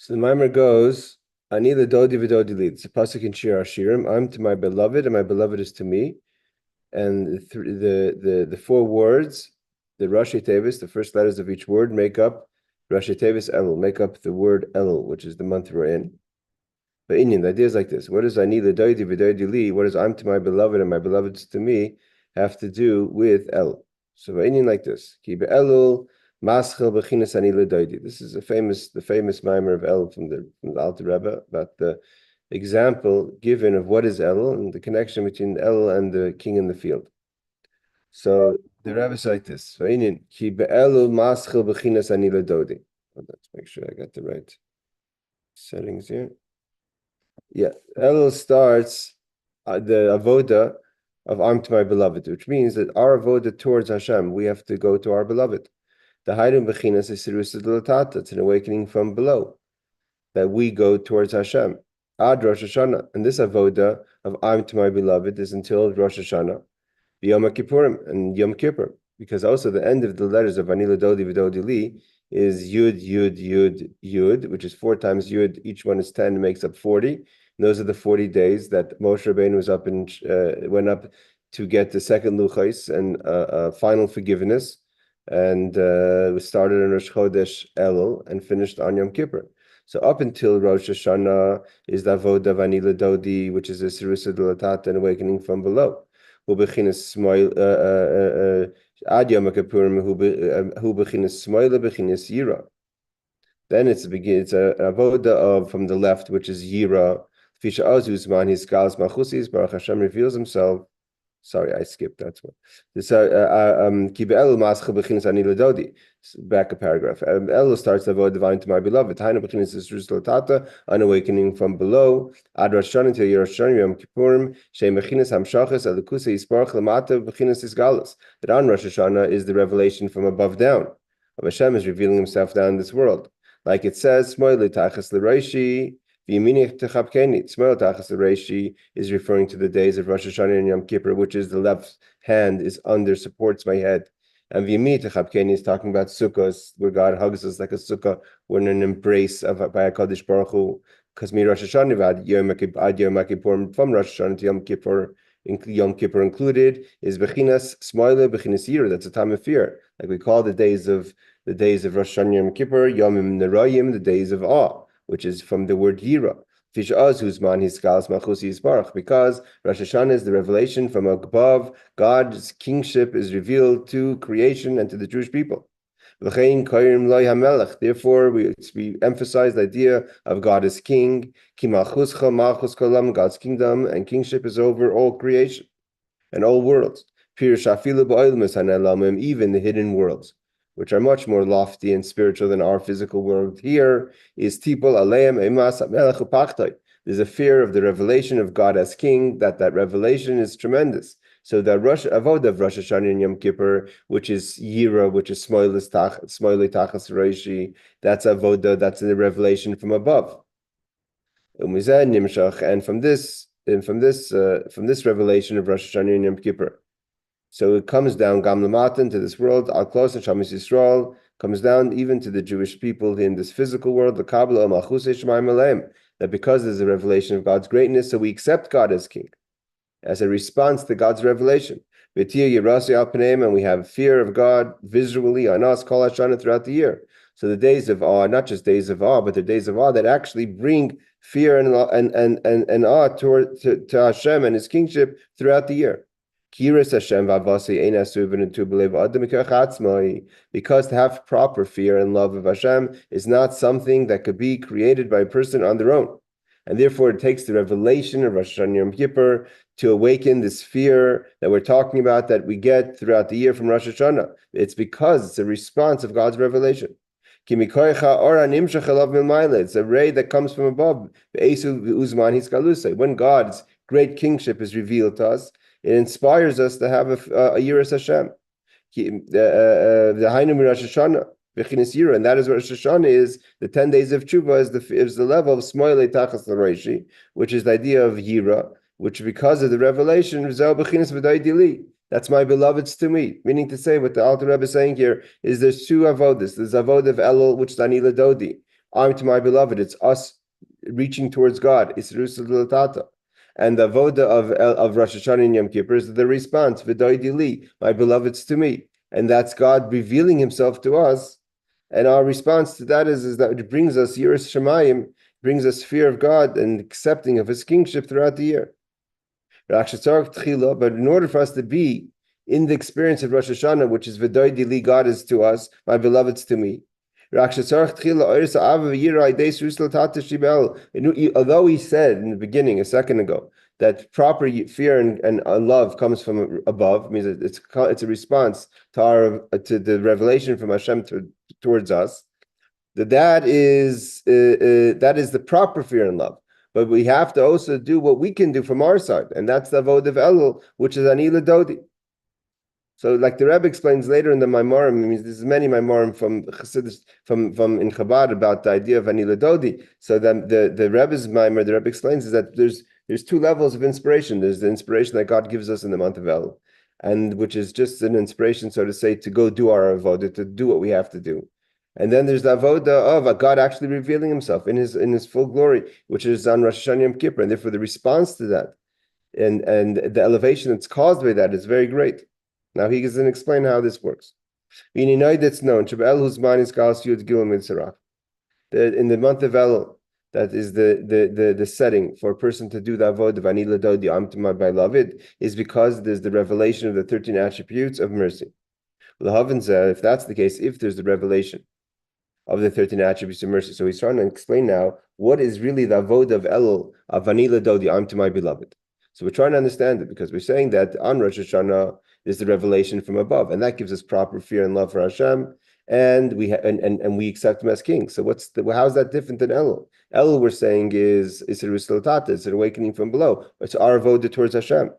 So the Mammar goes, Ani l'dodi v'dodi li. It's a pasuk in Shir Hashirim. I'm to my beloved, and my beloved is to me. And the four words, the Rashi Tevis, the first letters of each word, make up Rashi Tevis Elul, make up the word Elul, which is the month we're in. But Indian, the idea is like this: what does Ani l'dodi v'dodi li? What does I'm to my beloved and my beloved is to me have to do with Elul? So Indian like this: Ki be'elul. Maschil b'chinas ani l'doidi. This is the famous Mamaer of Elul from the Alter Rebbe about the example given of what is Elul and the connection between Elul and the king in the field. So the Rebbe is like this: Ki be'elul maschil b'chinas ani l'dodi. Let's make sure I got the right settings here. Yeah, Elul starts the avoda of I'm to my beloved, which means that our avoda towards Hashem, we have to go to our beloved. The Haidin Bechinas is Sirusa Dilatata. It's an awakening from below that we go towards Hashem. Ad Rosh Hashanah. And this avoda of I'm to my beloved is until Rosh Hashanah, Yom Kippurim, and Yom Kippur. Because also the end of the letters of Anila Dodi Vidodi Li is Yud, Yud, Yud, Yud, which is 4 times Yud. Each one is 10, makes up 40. And those are the 40 days that Moshe Rabbeinu was up and went up to get the second Luchais and final forgiveness. And we started on Rosh Chodesh Elul and finished on Yom Kippur. So up until Rosh Hashanah is the Avoda Vanila Dodi, which is a Sirusa Dilatata, an awakening from below. Ad Yom Kippurim hu bechinas smoila bechinas yira. Then it's an avoda of from the left, which is yira. Fisha azuzman his galas machusis Baruch Hashem reveals himself. Sorry, I skipped that one. This back a paragraph. Elul starts the avodah divine to my beloved. Hainu bechinas Yisrus Latata, an awakening from below. Ad Rosh Hashanah till Rosh Hashanah Yom Kippurim. Shem bechinas hamshachas alukusa yisparach lamata bechinas isgalus. That on Rosh Hashanah is the revelation from above down. Of Hashem is revealing Himself down in this world, like it says, "Shmoy l'tachas l'reishi." Is referring to the days of Rosh Hashanah and Yom Kippur, which is the left hand is under, supports my head. And V'yimini techapkeni is talking about sukkahs, where God hugs us like a sukkah. We're in an embrace by a Kadosh Baruch Hu. Because mi Rosh Hashanah ad Yom Kippur, from Rosh Hashanah to Yom Kippur included, is Bechinas Smoile, Bechinas Yira. That's a time of fear. Like we call the days of Rosh Hashanah Yom Kippur, Yomim Nerayim, the days of awe, which is from the word Yira. Because Rosh Hashanah is the revelation from above. God's kingship is revealed to creation and to the Jewish people. Therefore, we emphasize the idea of God as king. God's kingdom and kingship is over all creation and all worlds. Even the hidden worlds, which are much more lofty and spiritual than our physical world. Here is Tipol Aleim Emas Melech Upachtoi. There's a fear of the revelation of God as king, that revelation is tremendous. So the avodah of Rosh Hashanah and Yom Kippur, which is Yira, which is Smoile Tachas Reishi, that's avodah, that's the revelation from above. And from this revelation of Rosh Hashanah and Yom Kippur. So it comes down Gam Lamatan to this world, Al Klos and Shamis Yisrael, comes down even to the Jewish people in this physical world, the Kabbalah Malchus Shemaim Aleim, that because there's a revelation of God's greatness, so we accept God as king, as a response to God's revelation. And we have fear of God visually on us, Kol Hashanah, throughout the year. So the days of awe, not just days of awe, but the days of awe that actually bring fear and awe to Hashem and His kingship throughout the year. Because to have proper fear and love of Hashem is not something that could be created by a person on their own. And therefore it takes the revelation of Rosh Hashanah Yom Kippur to awaken this fear that we're talking about that we get throughout the year from Rosh Hashanah. It's because it's a response of God's revelation. It's a ray that comes from above. When God's great kingship is revealed to us, it inspires us to have a Yiras Hashem. The Hainu Rosh Hashanah, and that is what Rosh Hashanah is. The 10 days of Tshuva is the level of Smoile Tachas L'Reishi, which is the idea of Yira, which because of the revelation, that's my beloveds to me. Meaning to say, what the Alter Rebbe is saying here is there's two avodas. There's avodah of Elul, which is Anila Dodi, I'm to my beloved. It's us reaching towards God. And the avoda of Rosh Hashanah and Yom Kippur is the response, V'doidi li, my beloved's to me. And that's God revealing himself to us. And our response to that is that it brings us Yiras Shamayim, brings us fear of God and accepting of his kingship throughout the year. But in order for us to be in the experience of Rosh Hashanah, which is V'doidi li, God is to us, my beloved's to me. Although he said in the beginning, a second ago, that proper fear and love comes from above, means it's a response to the revelation from Hashem towards us. That is the proper fear and love. But we have to also do what we can do from our side, and that's the avodah of Elul, which is anila dodi. So, like the Rebbe explains later in the Mammar, means there's many Mammarim from Chassidus, from in Chabad about the idea of anila dodi. So the Rebbe's Mamaer, the Rebbe explains, is that there's two levels of inspiration. There's the inspiration that God gives us in the month of Elul, and which is just an inspiration, so to say, to go do our avodah, to do what we have to do. And then there's the avodah of God actually revealing Himself in His full glory, which is on Rosh Hashanah Yom Kippur, and therefore the response to that and the elevation that's caused by that is very great. Now he doesn't explain how this works. It's known that in the month of Elul, that is the setting for a person to do the avodah of anila dodi, I'm to my beloved, is because there's the revelation of the 13 attributes of mercy. If that's the case, if there's the revelation of the 13 attributes of mercy, so he's trying to explain now what is really the avodah of Elul of anila dodi, I'm to my beloved. So we're trying to understand it because we're saying that on Rosh Hashanah is the revelation from above, and that gives us proper fear and love for Hashem, and we accept Him as King. So how is that different than Elul? Elul, we're saying, is it's an awakening from below. It's our avodah towards Hashem.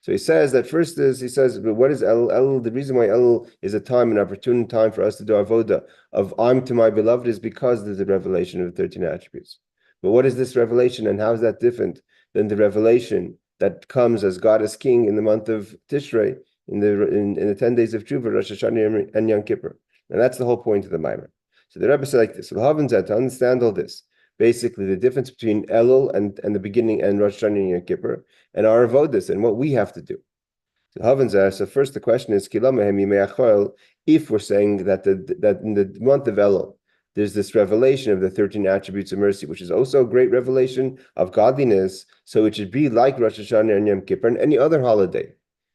So he says that first but what is Elul? Elul, the reason why Elul is a time, an opportune time for us to do avodah of I'm to my beloved is because there's a revelation of the 13 attributes. But what is this revelation, and how is that different than the revelation that comes as God is King in the month of Tishrei, in the 10 days of Tshuva, Rosh Hashanah and Yom Kippur? And that's the whole point of the Mammar. So the Rebbe said like this: to understand all this, basically the difference between Elul and the beginning and Rosh Hashanah and Yom Kippur, and our avodas and what we have to do. So first the question is, if we're saying that in the month of Elul, there's this revelation of the 13 attributes of mercy, which is also a great revelation of godliness. So it should be like Rosh Hashanah and Yom Kippur and any other holiday.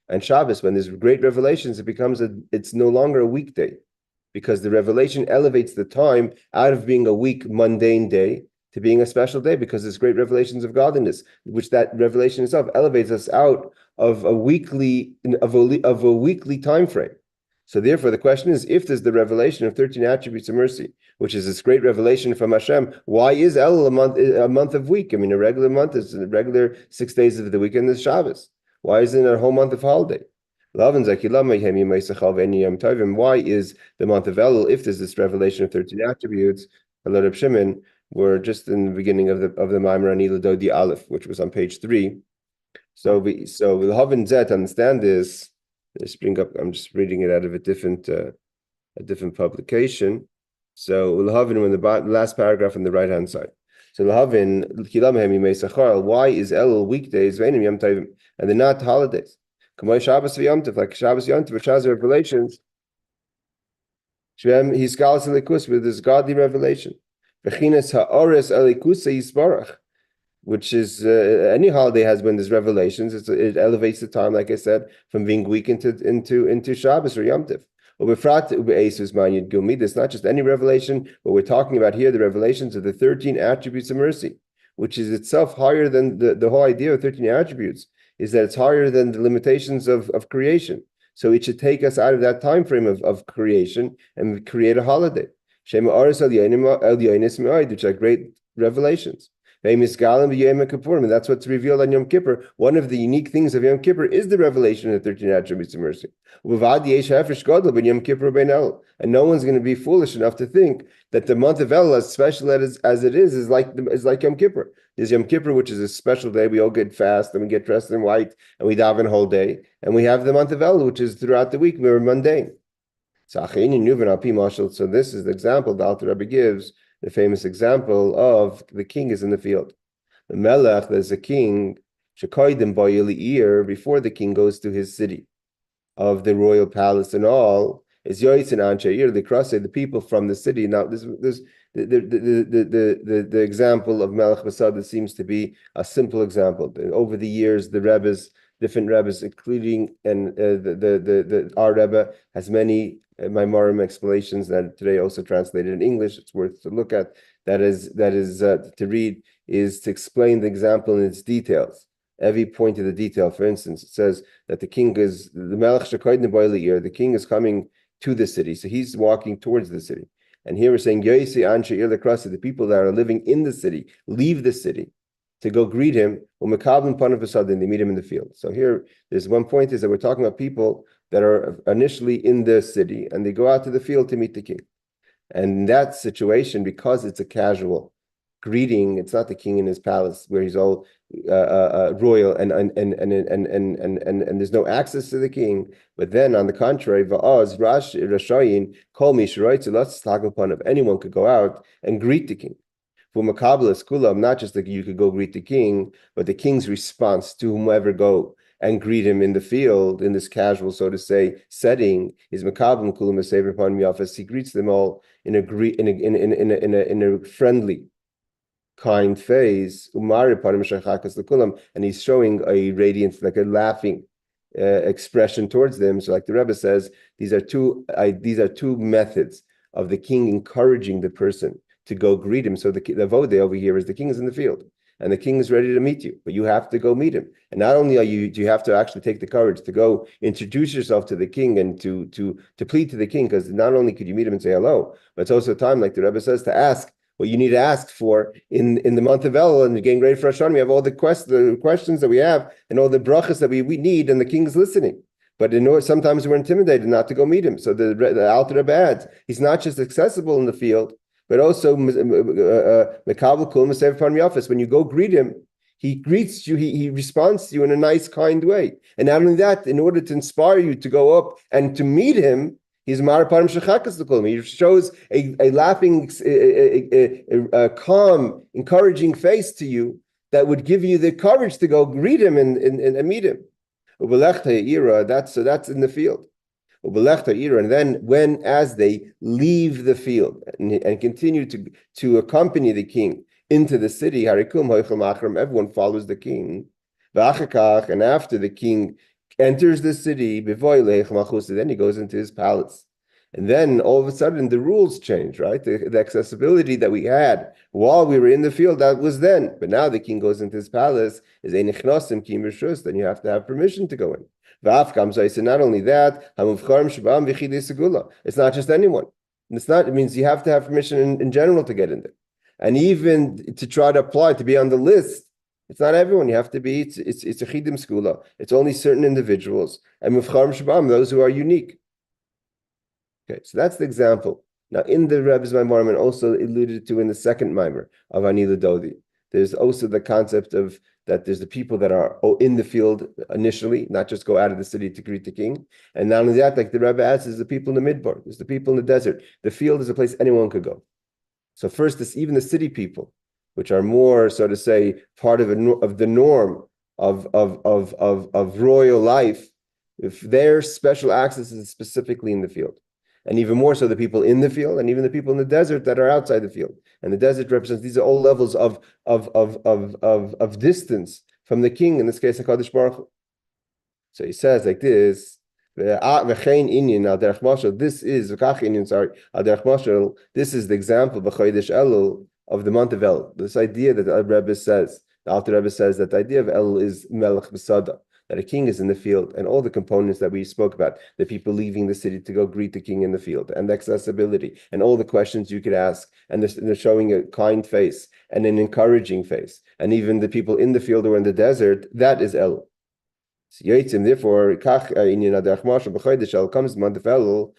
And Shabbos, when there's great revelations, it's no longer a weekday, because the revelation elevates the time out of being a weak, mundane day to being a special day, because there's great revelations of godliness, which that revelation itself elevates us out of a weekly time frame. So therefore, the question is, if there's the revelation of 13 attributes of mercy, which is this great revelation from Hashem, why is Elul a month of week? I mean, a regular month is a regular 6 days of the week, and there's Shabbos. Why isn't it a whole month of holiday? Why is the month of Elul, if there's this revelation of 13 attributes? Reb Shimon, we're just in the beginning of the Mammar Anila Dodi Aleph, which was on page 3. So we'll have in Zet understand this. I'm just reading it out of a different publication. So we'll have in the last paragraph on the right hand side. So we'll have in why is Elul weekdays and they're not holidays? Shabbos v'Yom like Shabbos Yom Tov, which has revelations. He's Galas Elikus with this godly revelation. Which is any holiday has when there's revelations. It elevates the time, like I said, from being weak into Shabbos or Yom Tov. It's not just any revelation, but we're talking about here the revelations of the 13 attributes of mercy, which is itself higher than the whole idea of 13 attributes, is that it's higher than the limitations of creation. So it should take us out of that time frame of creation and create a holiday. Which are great revelations. And that's what's revealed on Yom Kippur. One of the unique things of Yom Kippur is the revelation of the 13 attributes of mercy. And no one's going to be foolish enough to think that the month of Elul, as special as it is like Yom Kippur. There's Yom Kippur, which is a special day. We all get fast and we get dressed in white and we daven a whole day. And we have the month of Elul, which is throughout the week we're mundane. So this is the example the Alter Rebbe gives the famous example of the king is in the field. The melech, there's a king, shekoidim ba'yeli'ir, before the king goes to his city of the royal palace and all, is yoitzin ansheir, the people from the city. Now, this the example of Melech Masada seems to be a simple example. Over the years, the Rebbes, different Rebbes, including our Rebbe has many Mamarim explanations that today also translated in English. It's worth to look at. That is to read, is to explain the example in its details. Every point of the detail. For instance, it says that the king is the Melech Shekoidin Boilir, the king is coming to the city, so he's walking towards the city. And here we're saying Yoisi Anshe Ir Lekrasi, the people that are living in the city, leave the city to go greet him, and they meet him in the field. So here, there's one point is that we're talking about people that are initially in the city and they go out to the field to meet the king. And in that situation, because it's a casual greeting, it's not the king in his palace where he's all royal and there's no access to the king. But then, on the contrary, va'az rashayin kol mi shroitz, anyone could go out and greet the king. For makabelas kulam, not just that you could go greet the king, but the king's response to whomever go and greet him in the field in this casual, so to say, setting is makabel kulam asever upon miafas. He greets them all in a friendly, kind face, and he's showing a radiance, like a laughing expression towards them. So, like the Rebbe says, these are two methods of the king encouraging the person to go greet him. So the vode over here is the king is in the field and the king is ready to meet you, but you have to go meet him. And not only do you have to actually take the courage to go introduce yourself to the king and to plead to the king, because not only could you meet him and say hello, but it's also time, like the Rebbe says, to ask what you need to ask for in the month of Elul, and getting ready for Hashanah. We have all the questions that we have and all the brachas that we need, and the king is listening. But sometimes we're intimidated not to go meet him. So the Alter Rebbe adds, he's not just accessible in the field, but also when you go greet him, he greets you, he responds to you in a nice, kind way. And not only that, in order to inspire you to go up and to meet him, he shows a laughing, a calm, encouraging face to you that would give you the courage to go greet him and meet him. That's in the field. And then as they leave the field and continue to accompany the king into the city, everyone follows the king. And after the king enters the city, then he goes into his palace. And then all of a sudden the rules change, right? The accessibility that we had while we were in the field, that was then. But now the king goes into his palace, then you have to have permission to go in. So not only that, it's not just anyone. It means you have to have permission in general to get in there. And even to try to apply to be on the list, it's not everyone. You have to be, it's a chidim skula. It's only certain individuals. And those who are unique. Okay, so that's the example. Now, in the Rebbe's Mammar, and also alluded to in the second Mammar of Ani L'Dodi, there's also the concept of that there's the people that are in the field initially, not just go out of the city to greet the king. And not only that, like the Rebbe adds, there's the people in the midbar, there's the people in the desert. The field is a place anyone could go. So first, even the city people, which are more, so to say, part of the norm of royal life, if their special access is specifically in the field. And even more so the people in the field and even the people in the desert that are outside the field. And the desert represents, these are all levels of distance from the king, in this case, HaKadosh Baruch Hu. So he says like this, this is the example of the month of Elul. This idea that the Rebbe says, the Alter Rebbe says that the idea of Elul is Melech Masada, that a king is in the field, and all the components that we spoke about, the people leaving the city to go greet the king in the field, and the accessibility, and all the questions you could ask, and they're showing a kind face, and an encouraging face, and even the people in the field or in the desert, that is Elul. Therefore, comes the month of Elul,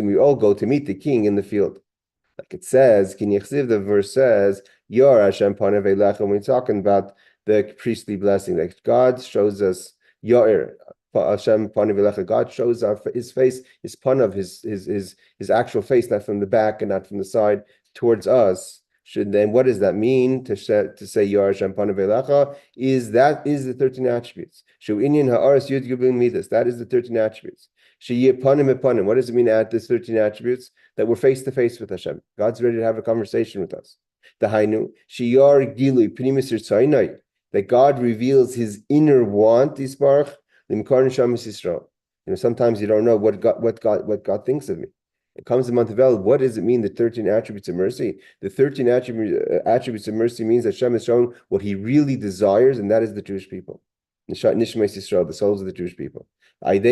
we all go to meet the king in the field. Like it says, the verse says, Yor Hashem Panav Elecha, when we're talking about the priestly blessing, like God shows us Yor, Hashem panav elecha. God shows his face, his panav, his actual face, not from the back and not from the side, towards us. Then what does that mean to say Yar Hashem panav elecha? Is the 13 attributes. Inyan ha'aras yud gubin midas. That is the 13 attributes. Panim. What does it mean to add this 13 attributes? That we're face to face with Hashem. God's ready to have a conversation with us. The Hainu Shiyar Gilui Pnimis Yirtzainai. That God reveals His inner want. Yisbarach Limkarn Shamis Yisrael. Sometimes you don't know what God thinks of me. It comes in month of Elul. What does it mean? The 13 attributes of mercy. The 13 attributes of mercy means that Hashem is showing what He really desires, and that is the Jewish people. Nishmas Yisrael, the souls of the Jewish people. But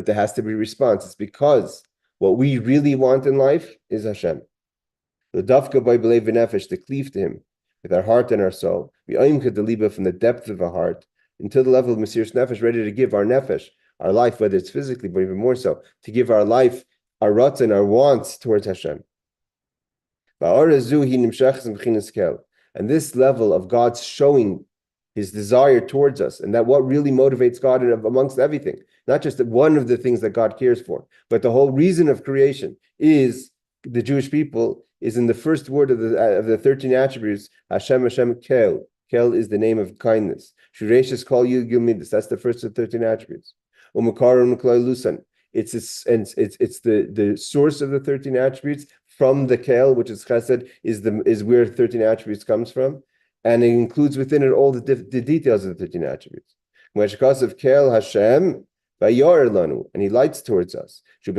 there has to be response. It's because what we really want in life is Hashem. The dafka by belev v'nefesh, to cleave to Him with our heart and our soul. We aimka deliba from the depth of our heart until the level of Mesiras Nefesh, ready to give our nefesh, our life, whether it's physically, but even more so, to give our life, our ratzon, our wants towards Hashem. And this level of God's showing His desire towards us, and that what really motivates God amongst everything, not just one of the things that God cares for, but the whole reason of creation is the Jewish people, is in the first word of the 13 attributes, Hashem Kel. Kel is the name of kindness. Shureshis Kol Yud Gilmidus. That's the first of 13 attributes. It's the source of the 13 attributes from the Kel, which is Chesed, is where 13 attributes comes from. And it includes within it all the details of the 13 attributes. Of Kel Hashem, and He lights towards us. The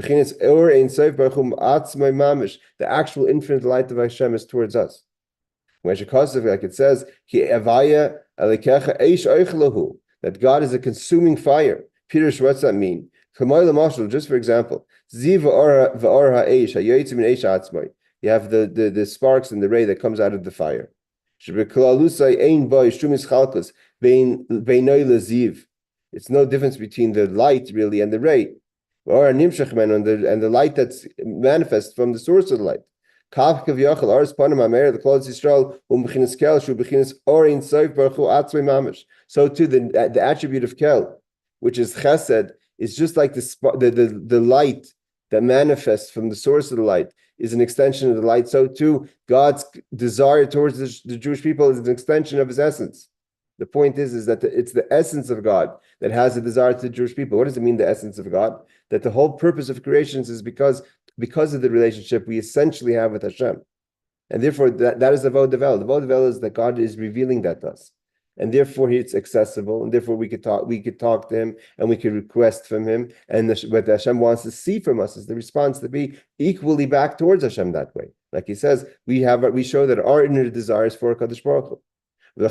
actual infinite light of Hashem is towards us. Like it says, that God is a consuming fire. Peter, what's that mean? Just for example, you have the sparks and the ray that comes out of the fire. It's no difference between the light really and the ray, and the light that's manifest from the source of the light. So too, the attribute of Kel, which is Chesed, is just like the light that manifests from the source of the light is an extension of the light. So too, God's desire towards the Jewish people is an extension of His essence. The point is that it's the essence of God that has a desire to the Jewish people. What does it mean, the essence of God? That the whole purpose of creations is because of the relationship we essentially have with Hashem. And therefore, that is the Vod Devel. The Vod Devel is that God is revealing that to us. And therefore, it's accessible. And therefore, we could talk to Him and we could request from Him. And what Hashem wants to see from us is the response to be equally back towards Hashem that way. Like He says, we show that our inner desires for Kadosh Baruch Hu. And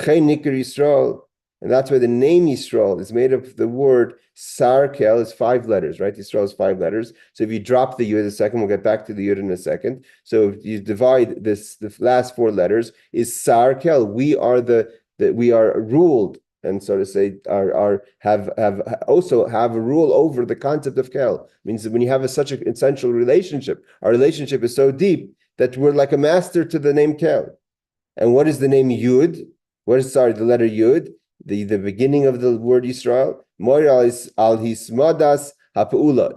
that's why the name Yisrael is made of the word Sarkel. Is 5 letters, right? Yisrael is 5 letters. So if you drop the Yud a second, we'll get back to the Yud in a second. So if you divide the last 4 letters, is Sarkel. We are ruled, and so to say, have a rule over the concept of Kel. It means that when you have such an essential relationship, our relationship is so deep that we're like a master to the name Kel. And what is the name Yud? The letter Yud, the beginning of the word Yisrael.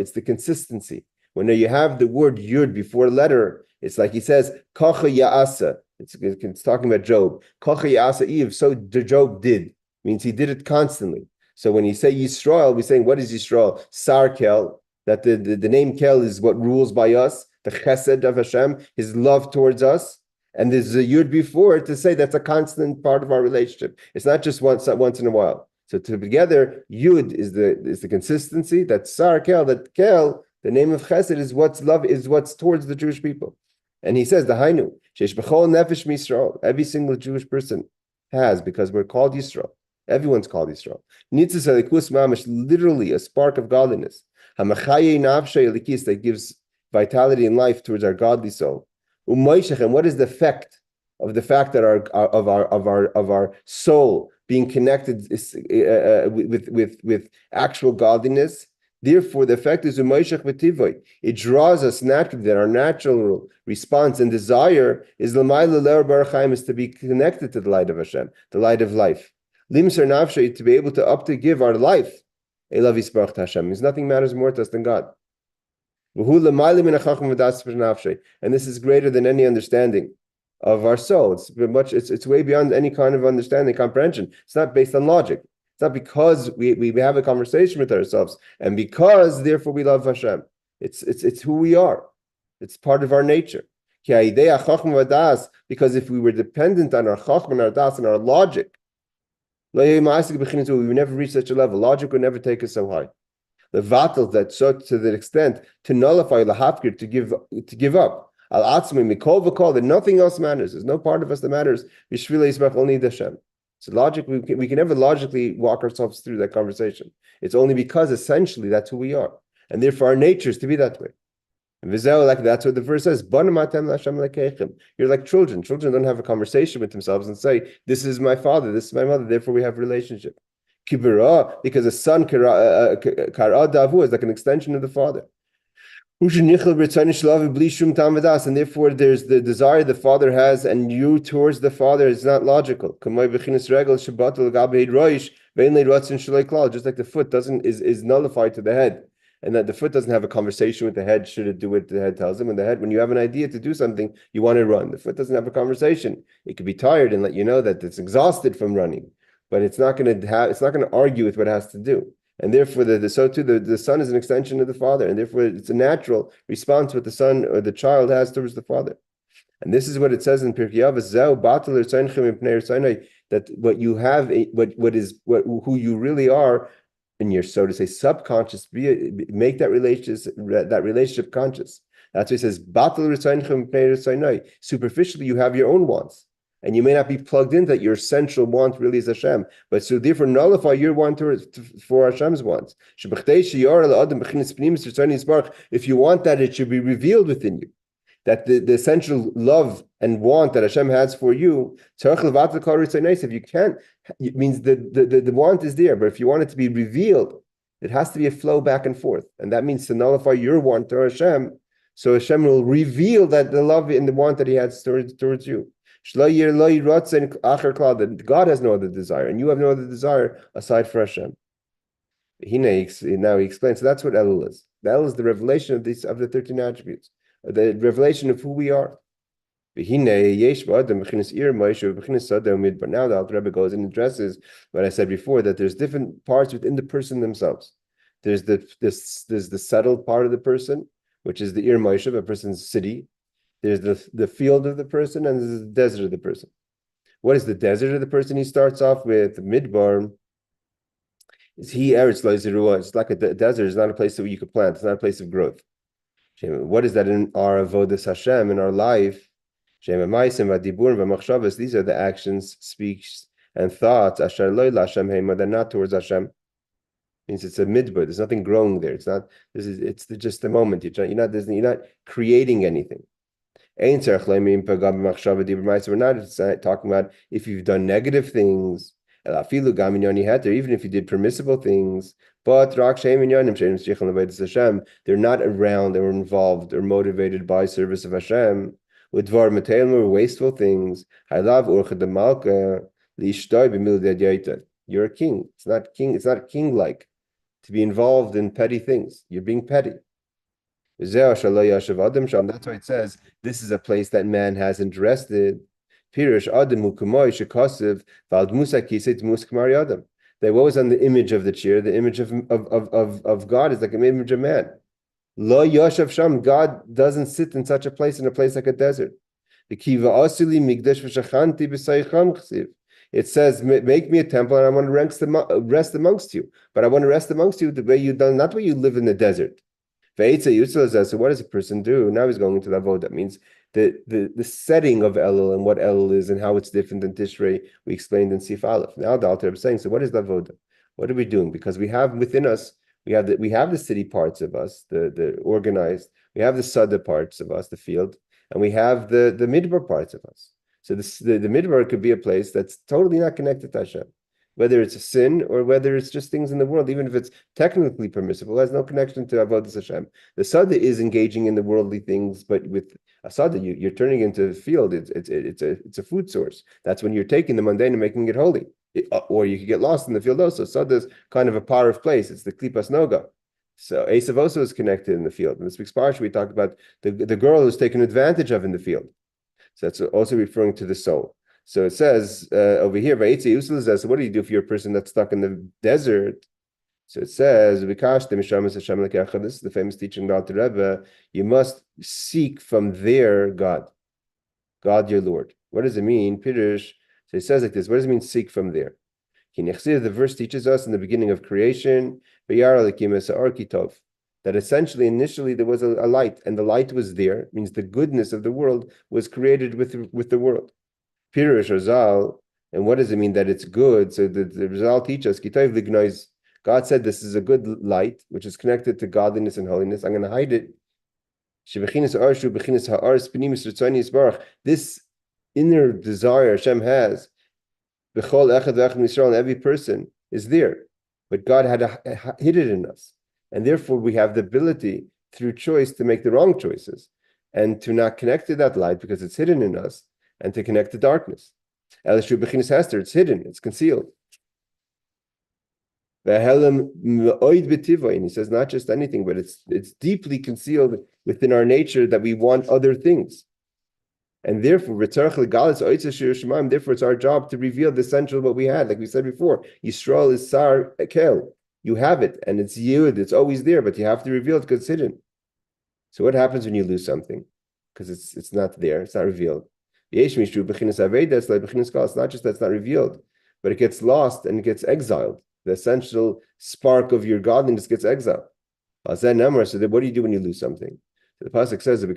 It's the consistency. When you have the word Yud before letter, it's like he says, Kocha Ya'asa. It's talking about Job. Kocha Ya'asa Eve, so Job did. Means he did it constantly. So when you say Yisrael, we're saying, what is Yisrael? Sar Kel, that the name Kel is what rules by us, the chesed of Hashem, His love towards us. And there's a Yud before to say that's a constant part of our relationship. It's not just once in a while. So together, Yud is the consistency. That's Sar Kel. That Kel, the name of Chesed, is what's love, is what's towards the Jewish people. And he says the Hainu Sheish B'chol Nefesh Misrael. Every single Jewish person has, because we're called Yisrael. Everyone's called Yisrael. Nitzis Elikus Mamash, literally a spark of godliness. Hamachaye Nafshe Elikis, that gives vitality and life towards our godly soul. And what is the effect of the fact that our soul being connected with actual godliness? Therefore, the effect is it draws us naturally, that our natural response and desire is to be connected to the light of Hashem, the light of life. Limser nafshe, to be able to give our life. Elav yisbarach Hashem means nothing matters more to us than God. And this is greater than any understanding of our soul. It's way beyond any kind of understanding, comprehension. It's not based on logic. It's not because we have a conversation with ourselves and because therefore we love Hashem. It's who we are. It's part of our nature. Because if we were dependent on our chachma and our das and our logic, we would never reach such a level. Logic would never take us so high. The vatal, that so to the extent to nullify the hafkir, to give up al atzmi mikol v'kol, that nothing else matters. There's no part of us that matters. B'shvila yisbach, only Hashem. So logic, we can never logically walk ourselves through that conversation. It's only because essentially that's who we are, and therefore our nature is to be that way. And that's what the verse says. You're like children. Children don't have a conversation with themselves and say, "This is my father, this is my mother." Therefore, we have a relationship. Kibira, because a son is like an extension of the father. And therefore there's the desire the father has, and you towards the father is not logical. Just like the foot is nullified to the head, and that the foot doesn't have a conversation with the head, should it do what the head tells him. When you have an idea to do something, you want to run. The foot doesn't have a conversation. It could be tired and let you know that it's exhausted from running. But it's not going to argue with what it has to do, and therefore the son is an extension of the father, and therefore it's a natural response what the son or the child has towards the father. And this is what it says in Pirkei Avos, that what you have, who you really are in your, so to say, subconscious, make that relationship conscious. That's why it says, superficially you have your own wants. And you may not be plugged in that your central want really is Hashem, but so therefore nullify your want for Hashem's wants. If you want that, it should be revealed within you. That the essential love and want that Hashem has for you, if you can't, it means the want is there, but if you want it to be revealed, it has to be a flow back and forth. And that means to nullify your want to Hashem, so Hashem will reveal that the love and the want that He has towards you. That God has no other desire, and you have no other desire aside for Hashem. Now he explains. So that's what Elul is. The Elul is the revelation of the 13 attributes, the revelation of who we are. But now the Alter Rebbe goes and addresses what I said before, that there's different parts within the person themselves. There's the settled part of the person, which is the Ir Moshe, a person's city. There's the field of the person, and there's the desert of the person. What is the desert of the person? He starts off with Midbar. It's like a desert. It's not a place where you could plant. It's not a place of growth. What is that in our avodas Hashem, in our life? These are the actions, speaks, and thoughts. They're not towards Hashem. Means it's a midbar. There's nothing growing there. It's not. It's just the moment. You're not creating anything. We're not talking about if you've done negative things, even if you did permissible things, but they're not around or involved or motivated by service of Hashem. With wasteful things. You're a king. It's not king-like to be involved in petty things. You're being petty. That's why it says this is a place that man hasn't rested. That what was on the image of the chair, the image of God is like an image of man. Lo yashav sham, God doesn't sit in such a place like a desert. It says, make me a temple and I want to rest amongst you. But I want to rest amongst you the way you've done, not the way you live in the desert. So what does a person do? Now he's going into the avodah. That means the setting of Elul and what Elul is and how it's different than Tishrei, we explained in Sif Aleph. Now the Alter Rebbe is saying, so what is the avodah? What are we doing? Because we have within us, we have the city parts of us, the organized, we have the Sada parts of us, the field, and we have the midbar parts of us. So the midbar could be a place that's totally not connected to Hashem. Whether it's a sin or whether it's just things in the world, even if it's technically permissible, it has no connection to Avodas Hashem. The Sada is engaging in the worldly things, but with a Sada, you're turning into a field. It's a food source. That's when you're taking the mundane and making it holy. or you could get lost in the field also. So there's kind of a par of place. It's the klipas noga. So Esav also is connected in the field. In this week's parsha, we talked about the girl who's taken advantage of in the field. So that's also referring to the soul. So it says over here, so what do you do if you're a person that's stuck in the desert? So it says, this is the famous teaching of the Rebbe, you must seek from there God your Lord. What does it mean? Pirush. So it says like this, what does it mean seek from there? The verse teaches us in the beginning of creation, that essentially initially there was a light, and the light was there. It means the goodness of the world was created with the world. Pirush or Zal, and what does it mean that it's good? So the Zal teaches us, God said this is a good light, which is connected to godliness and holiness. I'm going to hide it. This inner desire Hashem has, and every person is there, but God had hid it in us, and therefore we have the ability through choice to make the wrong choices and to not connect to that light because it's hidden in us, and to connect to darkness. It's hidden, it's concealed. And he says not just anything, but it's deeply concealed within our nature that we want other things. And therefore, it's our job to reveal the essential of what we had. Like we said before, Yisrael is Sar Kel. You have it, and it's Yud, it's always there, but you have to reveal it because it's hidden. So what happens when you lose something? Because it's not there, it's not revealed. It's not just that it's not revealed, but it gets lost and it gets exiled. The essential spark of your godliness gets exiled. So then what do you do when you lose something? So the pasuk says, you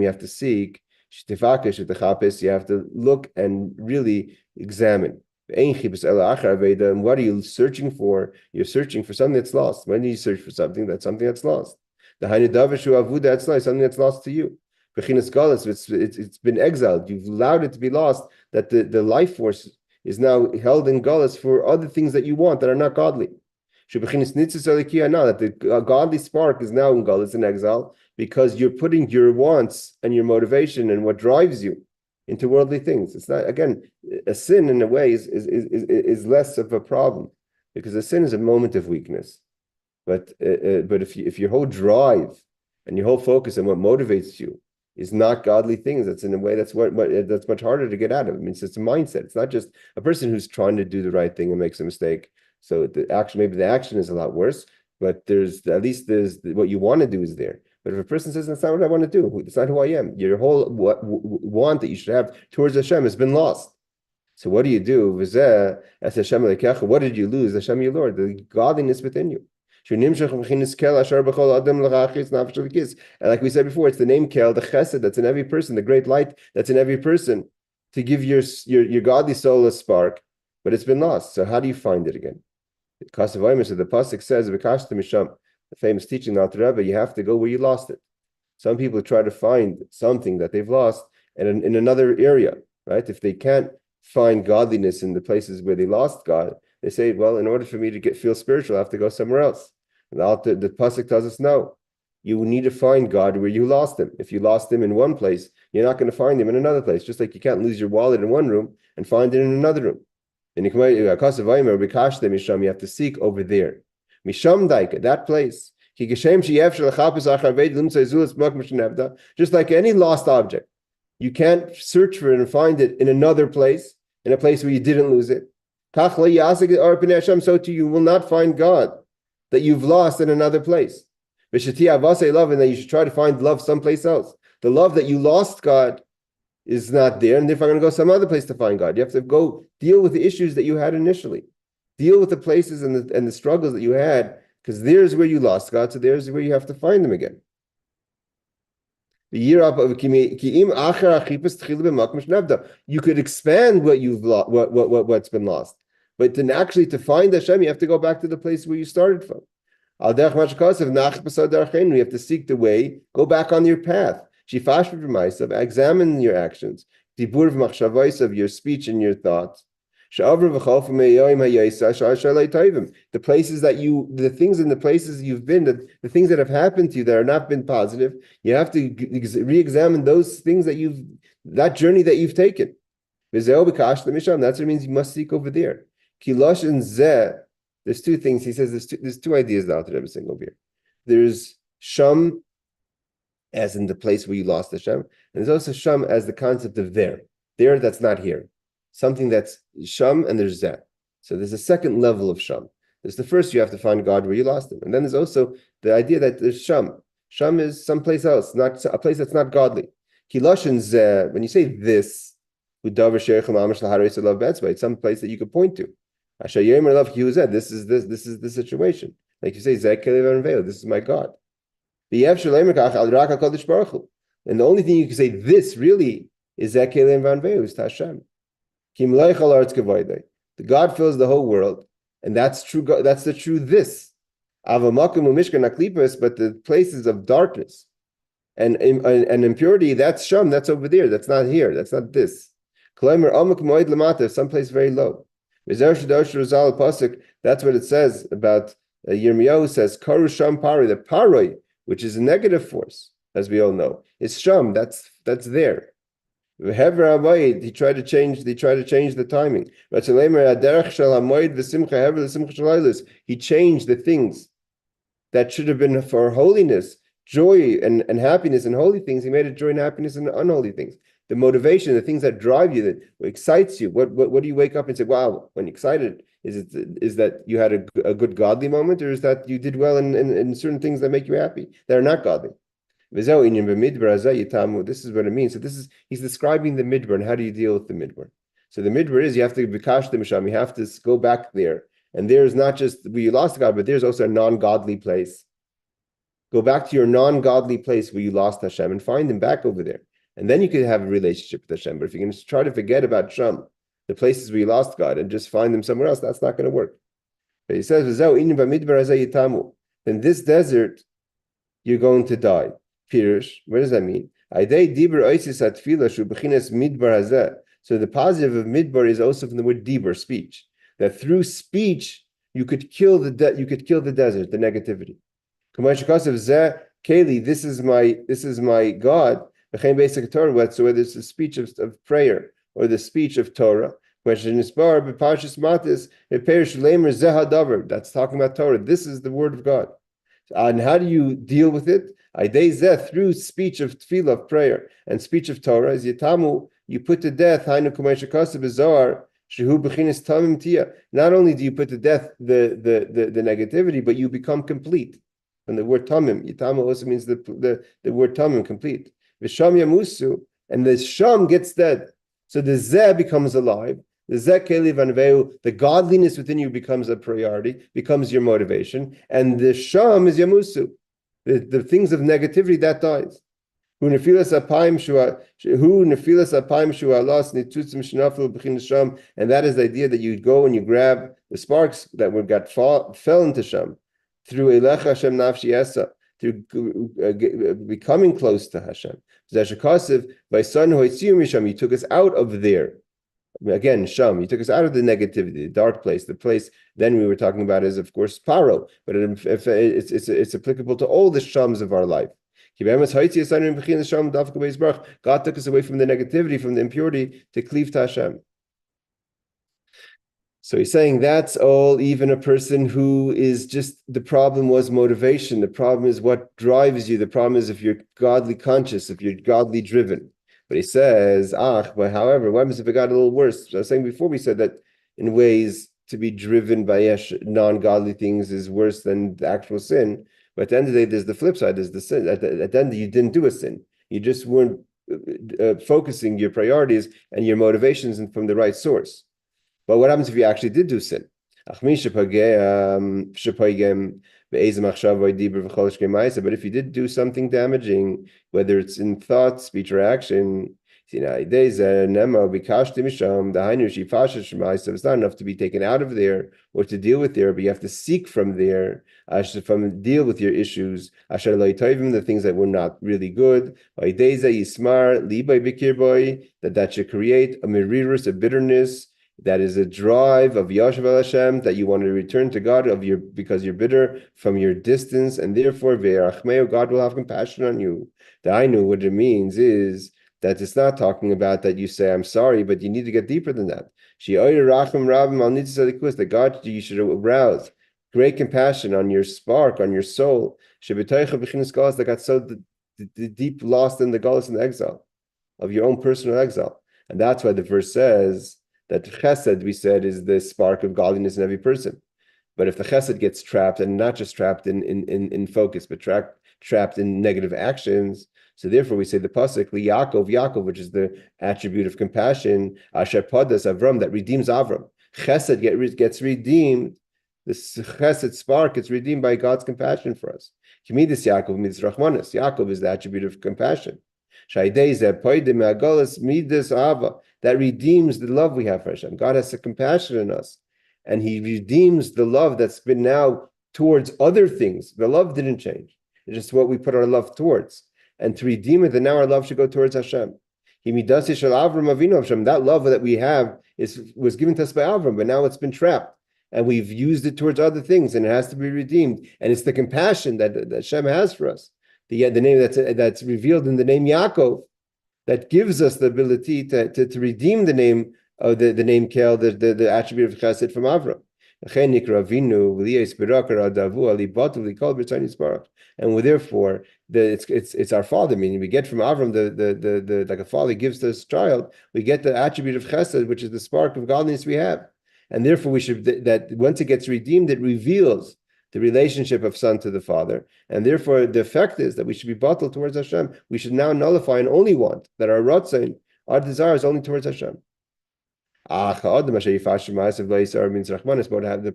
have to seek, you have to look and really examine. And what are you searching for? You're searching for something that's lost. When do you search for something that's lost? Something that's lost to you. It's been exiled. You've allowed it to be lost, that the life force is now held in galus for other things that you want that are not godly. That the godly spark is now in galus, in exile, because you're putting your wants and your motivation and what drives you into worldly things. It's not, again, a sin in a way is less of a problem, because a sin is a moment of weakness. But if your whole drive and your whole focus on what motivates you is not godly things, that's in a way that's much harder to get out of. I mean, it's a mindset. It's not just a person who's trying to do the right thing and makes a mistake. So maybe the action is a lot worse, but there's what you want to do is there. But if a person says, that's not what I want to do, it's not who I am, your whole want that you should have towards Hashem has been lost. So what do you do? What did you lose? Hashem, your Lord, the godliness within you. And like we said before, it's the name Kel, the chesed that's in every person, the great light that's in every person, to give your godly soul a spark, but it's been lost. So how do you find it again? So the pasuk says, the famous teaching of the Rebbe, you have to go where you lost it. Some people try to find something that they've lost in another area, right? If they can't find godliness in the places where they lost God, they say, well, in order for me to feel spiritual, I have to go somewhere else. And the pasuk tells us, no, you need to find God where you lost him. If you lost him in one place, you're not going to find him in another place. Just like you can't lose your wallet in one room and find it in another room. And you have to seek over there. Misham daika, that place. Just like any lost object, you can't search for it and find it in another place, in a place where you didn't lose it. So too, you will not find God that you've lost in another place. And that you should try to find love someplace else. The love that you lost God is not there, and therefore I'm going to go some other place to find God. You have to go deal with the issues that you had initially. Deal with the places and the struggles that you had, because there's where you lost God, so there's where you have to find him again. You could expand what you've lost, what's been lost. But then actually to find Hashem, you have to go back to the place where you started from. We have to seek the way, go back on your path. Examine your actions. Of your speech and your thoughts. The places the things in the places you've been, the things that have happened to you that have not been positive, you have to re-examine those things that journey that you've taken. That's what it means you must seek over there. Kiloshin zeh. There's two things. He says there's two ideas that Rebbe is saying over here. There's sham, as in the place where you lost Hashem, and there's also sham as the concept of there. There that's not here. Something that's sham and there's zeh. So there's a second level of sham. There's the first, you have to find God where you lost him. And then there's also the idea that there's sham. Sham is someplace else, not a place that's not godly. Kiloshin zeh, when you say this, it's some place that you could point to. This is the situation. Like you say, this is my God. And the only thing you can say this really is to Hashem. The God fills the whole world, and that's true. That's the true this. But the places of darkness and impurity, that's sham. That's over there. That's not here. That's not this. Someplace very low. That's what it says about Yirmiyahu says Karu Sham Pari, the Paroi, which is a negative force, as we all know, is Sham. That's there. He tried to change the timing. He changed the things that should have been for holiness, joy and happiness and holy things. He made it joy and happiness and unholy things. The motivation, the things that drive you, that excites you. What do you wake up and say, wow, when you're excited? Is that you had a good godly moment, or is that you did well in certain things that make you happy, that are not godly? This is what it means. So he's describing the midbar, and how do you deal with the midbar? So the midbar is you have to bikash the misham, you have to go back there. And there's not just where you lost God, but there's also a non-godly place. Go back to your non-godly place where you lost Hashem and find him back over there. And then you could have a relationship with Hashem. But if you're going to try to forget about Sham, the places where you lost God, and just find them somewhere else, that's not going to work. But he says, in this desert, you're going to die. Pirush, what does that mean? So the positive of midbar is also from the word dibur, speech. That through speech you could kill the desert, the negativity. This is my God. So whether it's the speech of prayer or the speech of Torah, that's talking about Torah. This is the word of God. And how do you deal with it? Through speech of tefillah, of prayer, and speech of Torah, is yitamu, you put to death. Not only do you put to death the negativity, but you become complete. And the word tamim, yitamu also means the word tamim, complete. V'sham yamusu, and the sham gets dead. So the zeh becomes alive. The zeh keli vanveu, the godliness within you becomes a priority, becomes your motivation, and the sham is yamusu. The things of negativity, that dies. And that is the idea that you go and you grab the sparks that fell into Sham through Elecha Hashem Nafshi Esa, through becoming close to Hashem. You took us out of there. Again, Sham, you took us out of the negativity, the dark place, the place then we were talking about is, of course, Paro, but it's applicable to all the Shams of our life. God took us away from the negativity, from the impurity, to cleave to Hashem. So he's saying that's all, even a person who is just, the problem was motivation. The problem is what drives you. The problem is if you're godly conscious, if you're godly driven. But he says, but however, what happens if it got a little worse? So I was saying before, we said that in ways to be driven by non-godly things is worse than the actual sin. But at the end of the day, there's the flip side. There's the sin. At the end, you didn't do a sin. You just weren't focusing your priorities and your motivations from the right source. But what happens if you actually did do sin? But if you did do something damaging, whether it's in thought, speech, or action, it's not enough to be taken out of there or to deal with there, but you have to seek from there, deal with your issues, the things that were not really good, that should create a merirus, a bitterness, that is a drive of Yashav al Hashem, that you want to return to God because you're bitter from your distance, and therefore God will have compassion on you. What it means is that it's not talking about that you say, I'm sorry, but you need to get deeper than that. That God, you should arouse great compassion on your spark, on your soul, that got so deep lost in the galus and the exile of your own personal exile. And that's why the verse says that chesed, we said, is the spark of godliness in every person. But if the chesed gets trapped, and not just trapped in focus, but trapped in negative actions, so therefore we say the pasuk Yaakov, which is the attribute of compassion, Asher Padas Avram, that redeems Avram. Chesed gets redeemed. This chesed spark gets redeemed by God's compassion for us. Midis Yaakov, midis Rachmanis. Yaakov is the attribute of compassion. That redeems the love we have for Hashem. God has a compassion in us, and He redeems the love that's been now towards other things. The love didn't change. It's just what we put our love towards. And to redeem it, then now our love should go towards Hashem. That love that we have was given to us by Avram, but now it's been trapped. And we've used it towards other things, and it has to be redeemed. And it's the compassion that Hashem has for us. The name that's revealed in the name Yaakov, that gives us the ability to redeem the name of the name Kel, the attribute of Chesed from Avram. And therefore, it's our father, meaning we get from Avram the like a father gives to his child, we get the attribute of Chesed, which is the spark of godliness we have. And therefore, we should that once it gets redeemed, it reveals the relationship of son to the father, and therefore the effect is that we should be bottled towards Hashem. We should now nullify and only want that our rotzain, our desire is only towards Hashem. But the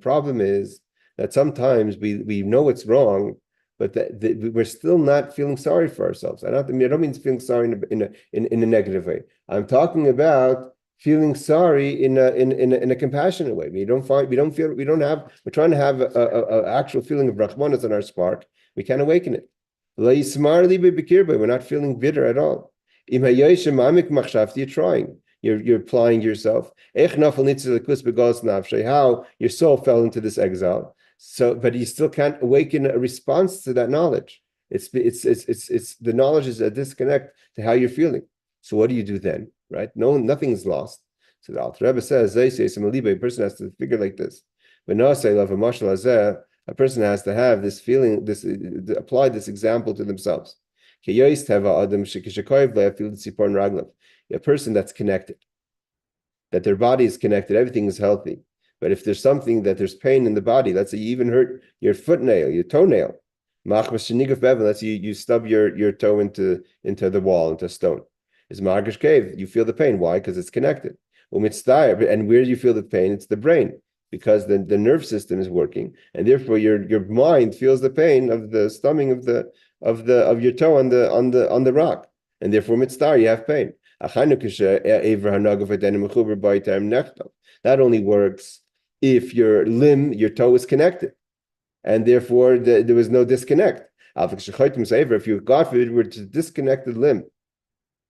problem is that sometimes we know it's wrong, but we're still not feeling sorry for ourselves. I don't mean feeling sorry in a negative way. I'm talking about feeling sorry in a compassionate way. We're trying to have a actual feeling of Rahmanas in our spark. We can't awaken it. We're not feeling bitter at all. You're trying. You're applying yourself. How your soul fell into this exile. So, but you still can't awaken a response to that knowledge. It's the knowledge is a disconnect to how you're feeling. So what do you do then? Right? No, nothing's lost. So the Alter Rebbe says, a person has to figure like this. A person has to have this feeling, apply this example to themselves. A person that's connected, that their body is connected, everything is healthy. But if there's something that there's pain in the body, let's say you even hurt your footnail, your toenail, let's say you stub your toe into the wall, into a stone. It's Margish cave. You feel the pain. Why? Because it's connected. And where do you feel the pain? It's the brain, because the nerve system is working, and therefore your mind feels the pain of the stumbling of your toe on the rock, and therefore mitzvah you have pain. That only works if your toe is connected, and therefore there was no disconnect. If you, God forbid, were to disconnect the limb,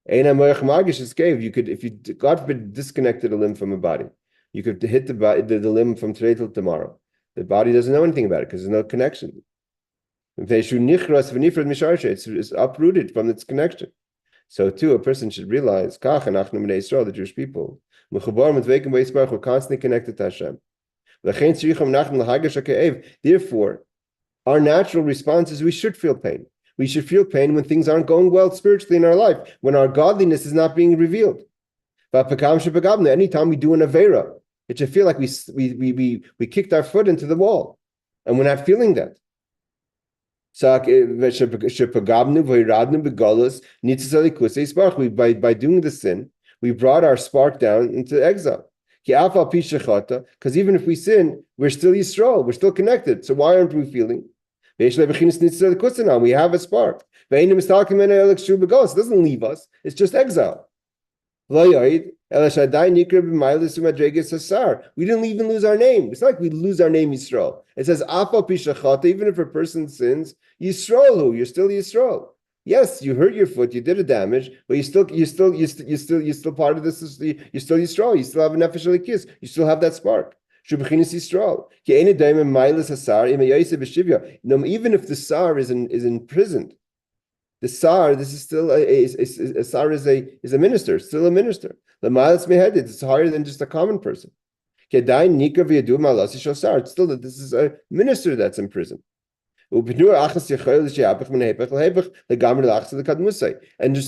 you could, if you, God forbid, disconnected a limb from a body, you could hit the limb from today till tomorrow. The body doesn't know anything about it because there's no connection. It's uprooted from its connection. So too, a person should realize, the Jewish people, we're constantly connected to Hashem. Therefore, our natural response is we should feel pain. We should feel pain when things aren't going well spiritually in our life, when our godliness is not being revealed. Anytime we do an avera, it should feel like we kicked our foot into the wall, and we're not feeling that. By doing the sin, we brought our spark down into exile. Because even if we sin, we're still Yisrael, we're still connected. So why aren't we feeling? We have a spark. It doesn't leave us, it's just exile. We didn't even lose our name. It's not like we lose our name Yisrael. It says, even if a person sins, Yisrael, you're still Yisrael. Yes, you hurt your foot, you did a damage, but you're still part of this. You're still Yisrael. You still have a nefesh elikis. You still have that spark. Even if the sar is imprisoned, The Sar, this is still a Sar is a minister, still a minister. The Miles Meheaded, it's higher than just a common person. It's still that this is a minister that's in prison. And just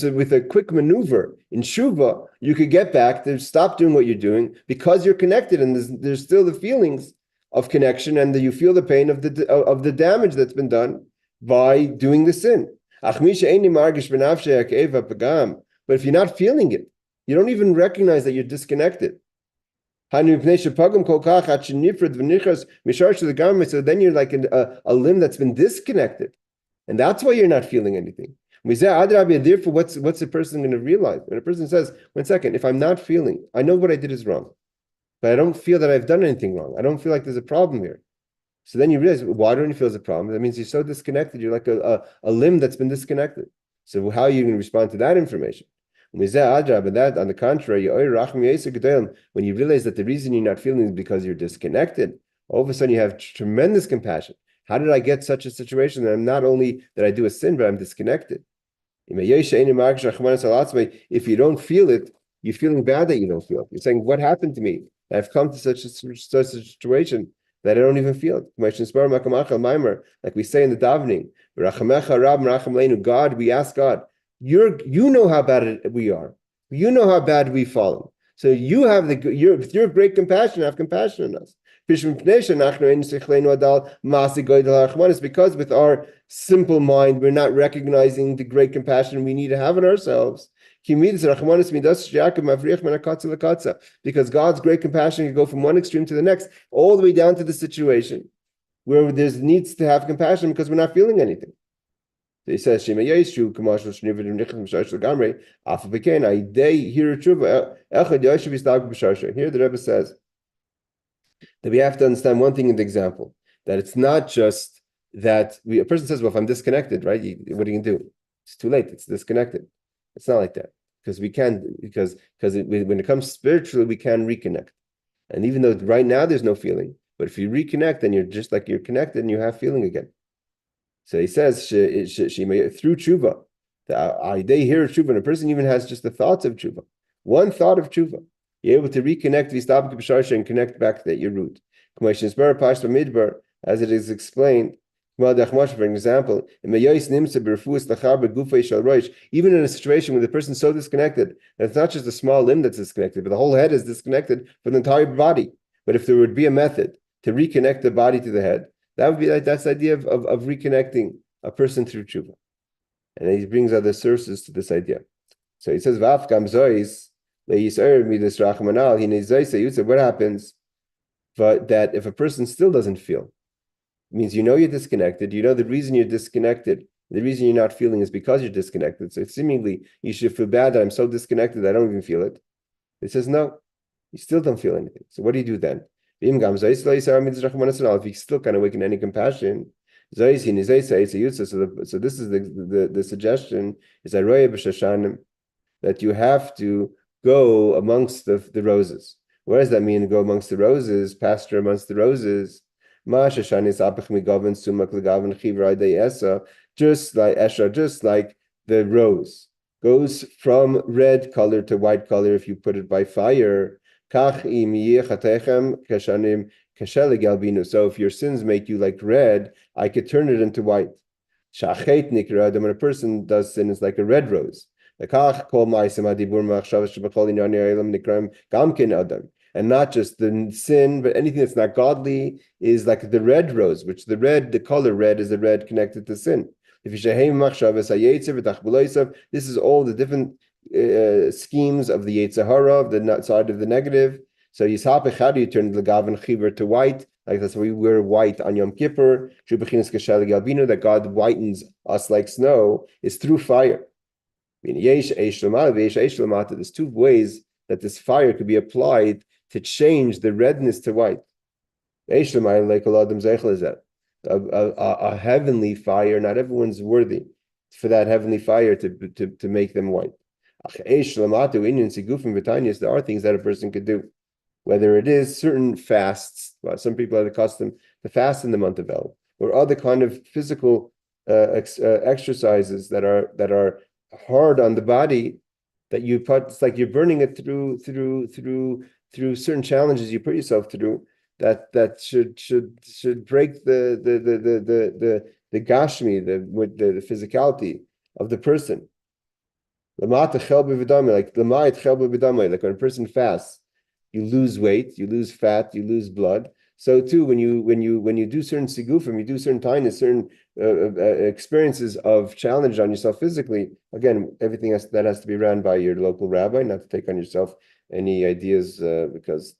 with a quick maneuver in Shuva, you could get back to stop doing what you're doing because you're connected, and there's still the feelings of connection, and you feel the pain of the damage that's been done by doing the sin. But if you're not feeling it, you don't even recognize that you're disconnected. So then you're like a limb that's been disconnected. And that's why you're not feeling anything. Therefore, what's a person going to realize? When a person says, 1 second, if I'm not feeling, I know what I did is wrong, but I don't feel that I've done anything wrong. I don't feel like there's a problem here. So then you realize, why don't you feel there's a problem? That means you're so disconnected. You're like a limb that's been disconnected. So how are you going to respond to that information? But that, on the contrary, when you realize that the reason you're not feeling is because you're disconnected, all of a sudden you have tremendous compassion. How did I get such a situation that I'm not only that I do a sin, but I'm disconnected? If you don't feel it, you're feeling bad that you don't feel it. You're saying, what happened to me? I've come to such a situation that I don't even feel it. Like we say in the davening, God, we ask God, you know how bad we are. You know how bad we've fallen. So you have your great compassion, have compassion on us. It's because with our simple mind, we're not recognizing the great compassion we need to have in ourselves. Because God's great compassion can go from one extreme to the next, all the way down to the situation where there's needs to have compassion because we're not feeling anything. So he says, here the Rebbe says that we have to understand one thing in the example, that it's not just that a person says, well, if I'm disconnected, right, what are you going to do? It's too late, it's disconnected. It's not like that, because we can, when it comes spiritually, we can reconnect. And even though right now there's no feeling, but if you reconnect, then you're just like you're connected and you have feeling again. So he says, through tshuva, the idea here of tshuva, and a person even has just the thoughts of tshuva, one thought of tshuva, you're able to reconnect and connect back to your root. As it is explained, for example, even in a situation where the person is so disconnected, that it's not just a small limb that's disconnected, but the whole head is disconnected from the entire body. But if there would be a method to reconnect the body to the head, that would be that's the idea of reconnecting a person through tshuva. And he brings other sources to this idea. So he says, what happens? But that if a person still doesn't feel, it means you're disconnected, the reason you're disconnected, the reason you're not feeling is because you're disconnected. So seemingly you should feel bad that I'm so disconnected I don't even feel it. It says, no, you still don't feel anything. So what do you do then? If you still can't awaken any compassion, so this is the suggestion is that you have to go amongst the roses. What does that mean, go amongst the roses, pasture amongst the roses? Just like the rose goes from red color to white color if you put it by fire. So if your sins make you like red, I could turn it into white. When a person does sin, it's like a red rose. And not just the sin, but anything that's not godly is like the red rose, which the color red is the red connected to sin. This is all the different schemes of the Yetzer Hara, of the side of the negative. So Yishapich, how do you turn the Gavan Chiver to white? Like that's why we wear white on Yom Kippur. That God whitens us like snow is through fire. There's two ways that this fire could be applied to change the redness to white. A heavenly fire, not everyone's worthy for that heavenly fire to make them white. There are things that a person could do, whether it is certain fasts. Some people are accustomed to fast in the month of El, or other kind of physical exercises that are hard on the body, that you put, it's like you're burning it through certain challenges you put yourself through, that should break the gashmi, the physicality of the person. Like when a person fasts, you lose weight, you lose fat, you lose blood. So too, when you do certain sigufim, you do certain kindness, certain experiences of challenge on yourself physically. Again, everything that has to be ran by your local rabbi, not to take on yourself any ideas, because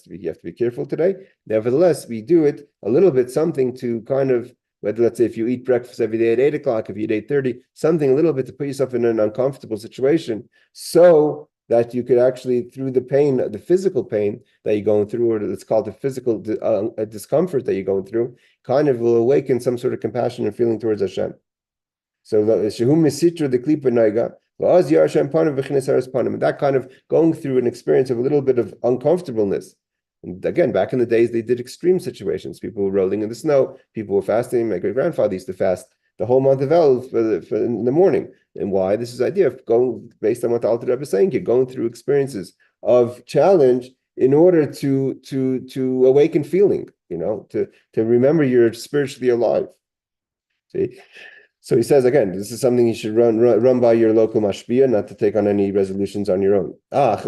you have to be careful today. Nevertheless, we do it a little bit, something to kind of, whether, let's say, if you eat breakfast every day at 8 o'clock, if you eat 8:30, something a little bit to put yourself in an uncomfortable situation, so that you could actually, through the pain, the physical pain that you're going through, or it's called the physical discomfort that you're going through, kind of will awaken some sort of compassion and feeling towards Hashem. So that kind of going through an experience of a little bit of uncomfortableness. And again, back in the days, they did extreme situations. People were rolling in the snow. People were fasting. My great grandfather used to fast the whole month of Elul for in the morning. And why? This is the idea of going, based on what the Alter Rebbe is saying, you're going through experiences of challenge in order to awaken feeling, to remember you're spiritually alive. See? So he says again, this is something you should run by your local mashpia, not to take on any resolutions on your own. Another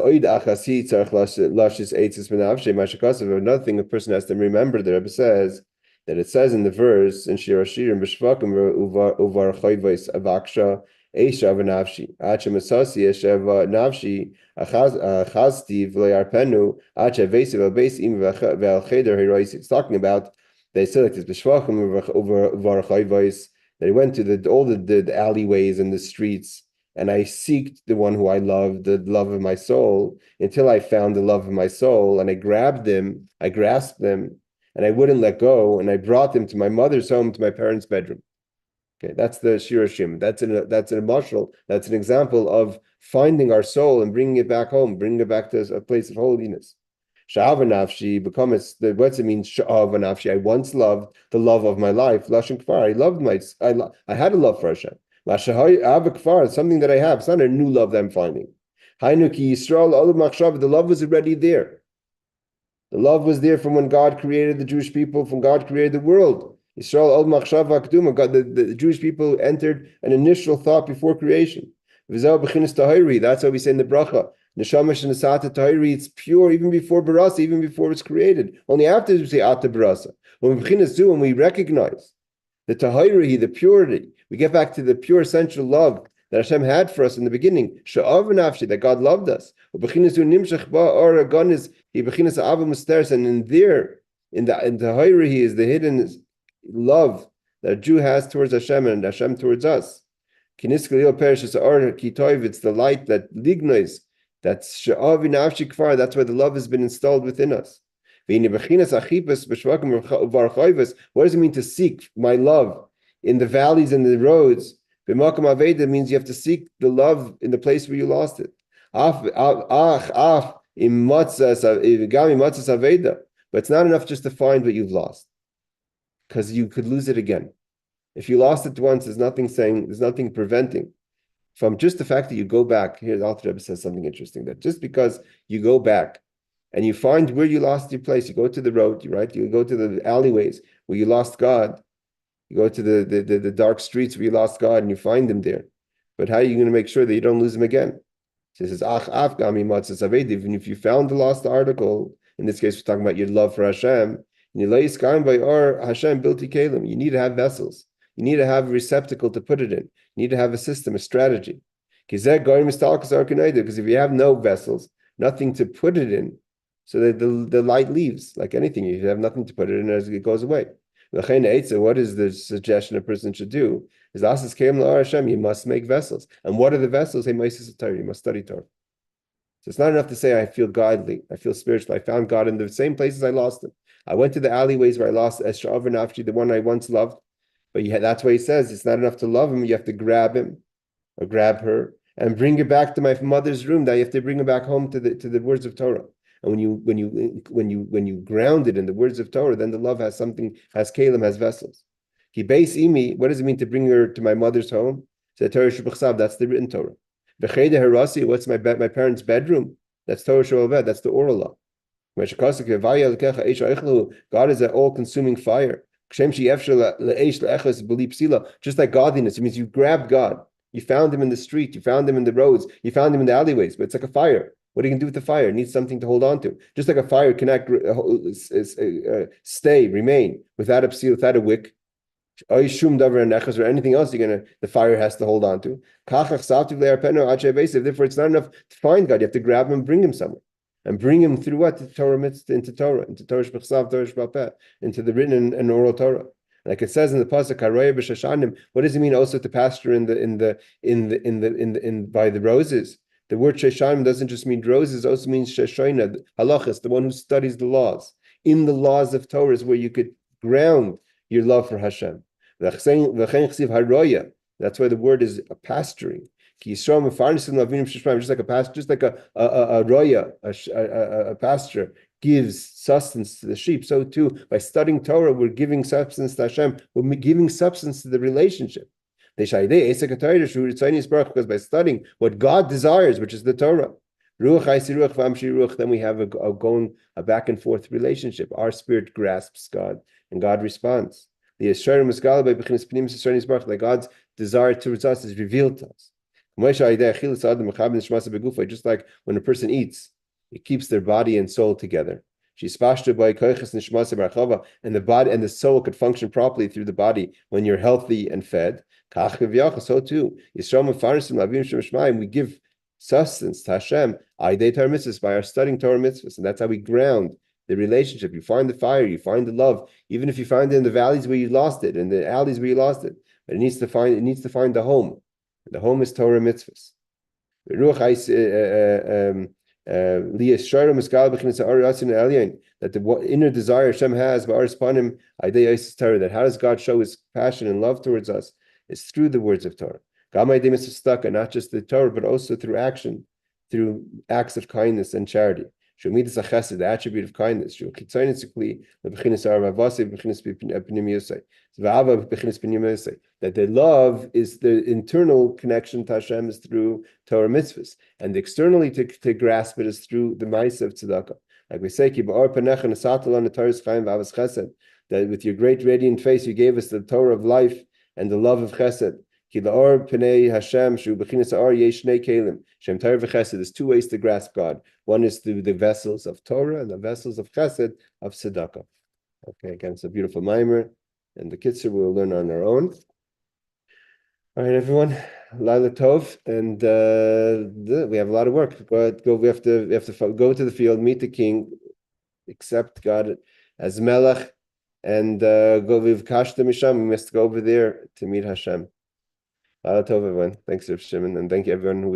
thing a person has to remember, the Rebbe says, that it says in the verse in Shir Hashirim, b'shvakim uvar choyvos avaksha esha v'navshi acha masasi esha v'navshi achazti v'layarpenu acha vesiv al-beis im v'al cheder herois. It's talking about, they say like this, b'shvakim uvar choyvos, that he went to all the alleyways and the streets, and I seeked the one who I loved, the love of my soul, until I found the love of my soul, and I grabbed them, I grasped them, and I wouldn't let go, and I brought them to my mother's home, to my parents' bedroom. Okay, that's the Shir Hashirim. That's an emotional, that's an example of finding our soul and bringing it back home, bringing it back to a place of holiness. Sha'ava nafshi, what's it mean? Sha'ava nafshi. I once loved the love of my life. Lashon kfar. I had a love for Hashem. Ava kfar, something that I have. It's not a new love that I'm finding. Hainuki Yisrael olav machshav. The love was already there. The love was there from when God created the Jewish people, from God created the world. Yisrael olav machshav akduma. God, the Jewish people entered an initial thought before creation. That's why we say in the bracha, Neshama Shenasata Tahiri, it's pure even before Barasa, even before it's created. Only after we say Ata Barasa. When we recognize the Tahiri, the purity, we get back to the pure essential love that Hashem had for us in the beginning. Sha'av nafshi, that God loved us. And in there, in Tahiri is the hidden love that a Jew has towards Hashem and Hashem towards us. It's the light that lignois, that's sha'avi nafshi kfar. That's why the love has been installed within us. What does it mean to seek my love in the valleys and the roads? It means you have to seek the love in the place where you lost it. But it's not enough just to find what you've lost, because you could lose it again. If you lost it once, there's nothing preventing from just the fact that you go back. Here, the Alter Rebbe says something interesting, that just because you go back and you find where you lost your place, you go to the road, you go to the alleyways where you lost God, you go to the dark streets where you lost God, and you find him there. But how are you going to make sure that you don't lose him again? He says, even if you found the lost article, in this case, we're talking about your love for Hashem, you need to have vessels. You need to have a receptacle to put it in. You need to have a system, a strategy. Because if you have no vessels, nothing to put it in, so that the light leaves, like anything, you have nothing to put it in as it goes away. What is the suggestion a person should do? Is you must make vessels. And what are the vessels? You must study Torah. So it's not enough to say, I feel godly, I feel spiritual, I found God in the same places I lost him. I went to the alleyways where I lost Esha'av Nafshi, the one I once loved. But that's why he says it's not enough to love him. You have to grab him or grab her and bring her back to my mother's room. That you have to bring her back home to the words of Torah. And when you ground it in the words of Torah, then the love has something, has kalim, has vessels. Ki beis imi, what does it mean to bring her to my mother's home? So Torah Shebachsav, that's the written Torah. V'cheda harasi, what's my parents' bedroom? That's Torah Shebachsav, that's the oral law. God is an all-consuming fire. Just like godliness, it means you grabbed God. You found him in the street, you found him in the roads, you found him in the alleyways, but it's like a fire. What are you going to do with the fire? It needs something to hold on to. Just like a fire cannot remain without a wick, or anything else the fire has to hold on to. Therefore, it's not enough to find God. You have to grab him and bring him somewhere. And bring him through what? The Torah mitzvah, into Torah Shebachsav, Torah Sheba'al, into the written and oral Torah. Like it says in the pasuk, Haroya b'Shashanim. What does it mean also to pasture by the roses? The word Shashanim doesn't just mean roses; it also means Shashona, halachas, the one who studies the laws. In the laws of Torah is where you could ground your love for Hashem. That's why the word is a pasturing. Just like a roya, a pasture gives sustenance to the sheep, so too by studying Torah, we're giving substance to Hashem. We're giving substance to the relationship. Because by studying what God desires, which is the Torah, then we have a back and forth relationship. Our spirit grasps God, and God responds. Like God's desire towards us is revealed to us. Just like when a person eats, it keeps their body and soul together. And the body and the soul could function properly through the body when you're healthy and fed. So too, we give sustenance to Hashem by our studying Torah mitzvahs, and that's how we ground the relationship. You find the fire, you find the love, even if you find it in the valleys where you lost it, in the alleys where you lost it. But it needs to find the home. The home is Torah mitzvahs. That the inner desire Hashem has, that how does God show his passion and love towards us is through the words of Torah. Not just the Torah, but also through action, through acts of kindness and charity. The attribute of kindness. That the love is the internal connection to Hashem is through Torah mitzvahs, and externally to grasp it is through the ma'aseh of tzedakah. Like we say, that with your great radiant face you gave us the Torah of life and the love of chesed. There's two ways to grasp God. One is through the vessels of Torah and the vessels of chesed of tzedakah. Okay, again, it's a beautiful Mammar, and the kitzur we'll learn on our own. All right, everyone, Laila Tov, and we have a lot of work. But we have to go to the field, meet the king, accept God as Melech, and go with Kashta Misham. We must go over there to meet Hashem. Laila Tov, everyone. Thanks, Rav Shimon, and thank you everyone who was